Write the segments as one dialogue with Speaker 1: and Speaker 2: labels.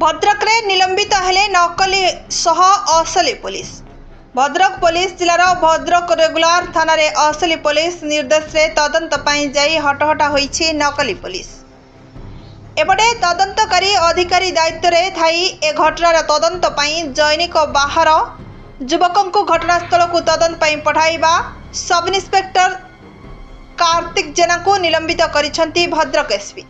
Speaker 1: भद्रक रे निलंबित हेले नकली सह असली पुलिस। भद्रक पुलिस जिलार भद्रक रेगुलर थाना रे असली पुलिस निर्देश रे तदंत पाई जाई हटहटा होईछि नकली पुलिस। एपटे तदंतकारी अधिकारी दायित्व रे थाई ए घटनार तदंत पाई जैनिक बाहर युवक घटनास्थल को तदंत पाई पठाइबा सब इन्स्पेक्टर कार्तिक जेना को निलंबित करिसेंती भद्रक एसपी।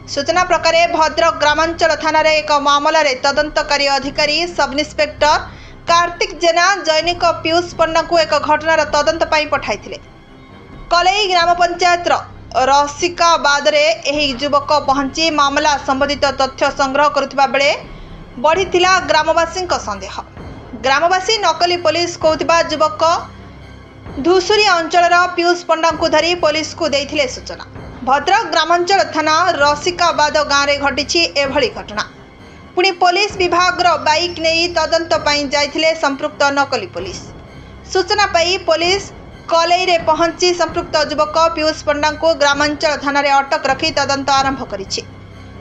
Speaker 1: सूचना प्रकार भद्रक ग्रामांचल थाना रे एक मामला रे तदंतकारी अधिकारी सब इन्स्पेक्टर कार्तिक जेना जैनिक पीयूष पन्ना को एक घटनार तदंत पाई पठाइथिले। कलई ग्राम पंचायत रसिकाबाद रे एही युवक पहुंची मामला संबंधित तथ्य संग्रह करुथिबा बेले बढ़िथिला ग्रामवासी संदेह। ग्रामवासी नकली पुलिस कहउथिबा युवक धुसुरी अंचल पीयूष पन्ना को धरी पुलिस को देइथिले सूचना। भद्रक ग्रामांचल थाना रसिकाबाद गाँव में घटी एभली घटना। पुणी पुलिस विभाग बाइक नहीं तदंत पाई जाइथिले संपृक्त नकली पुलिस। सूचना पाई पुलिस कलई रे पहुंची संपृक्त युवक पीयूष पन्ना को ग्रामांचल थाना रे अटक रखी तदंत आरंभ करिछि।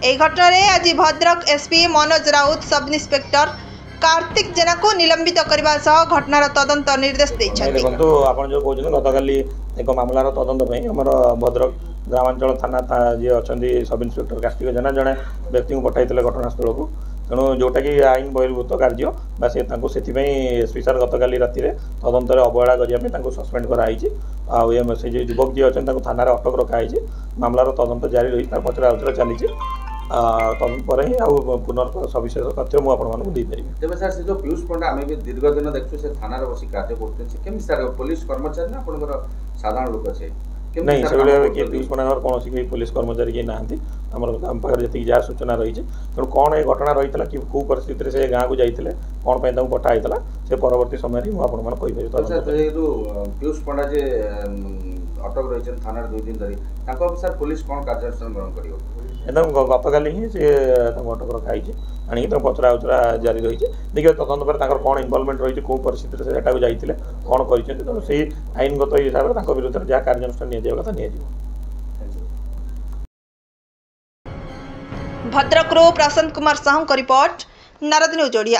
Speaker 1: एही घटना रे आज Bhadrak SP Manoj Raut sub inspector Kartik जेना को निलंबित करबा सह घटनार तदंत निर्देश दैछथि।
Speaker 2: देखंतु आपण जो कहउछन गतकाली एक मामलार तदंत पई हमर भद्रक ग्रामांचल थाना जी अच्छा सब इन्स्पेक्टर कार्तिक जेना जड़े व्यक्ति को पठाई घटनास्थल को। तेणु जोटा कि आईन बहिर्भूत कार्य बा से एसपी सार गतकाली राति तदंत अवहेला करने सस्पेंड कराई। से जो युवक जी अच्छा थाना अटक रखाई मामलार तदंत जारी रही पचरा उचरा चली तदंत पर ही पुनर् सविशेष तथ्य मुझे
Speaker 3: तेज सर से जो पीयूष पंडा आम भी दीर्घ दिन देखु से थाना बस कार्य करते सर पुलिस कर्मचारी ना आप साधारण लोक अच्छे
Speaker 2: नहीं से किए पीयूष पंडा कौन कोई पुलिस कर्मचारी किए ना आम पाखे जी जहाँ सूचना रही तेणु कौन ये घटना रही है कि कौ परिस्थिति से गाँव को जाते कौन पर पठाई से परवर्ती समय मुझे
Speaker 3: पीयूष पंडा जे अटक रही थाना 2 दिन धरी सर पुलिस कौन कार्यानुष्ठान ग्रहण कर
Speaker 2: एकदम गतकाली ही से अटक रखाई आनी पचरा उचरा जारी रही देखिए तदंत पर कौन इनवल्वमेंट रही कौ परिस्थिति से जाते कौन कर तेणु से आईनगत हिसाब से विरुद्ध जहाँ कार्यानुष्ठान नि
Speaker 1: भद्रक प्रशांत कुमार साहू का रिपोर्ट नारद न्यूज ओडिया।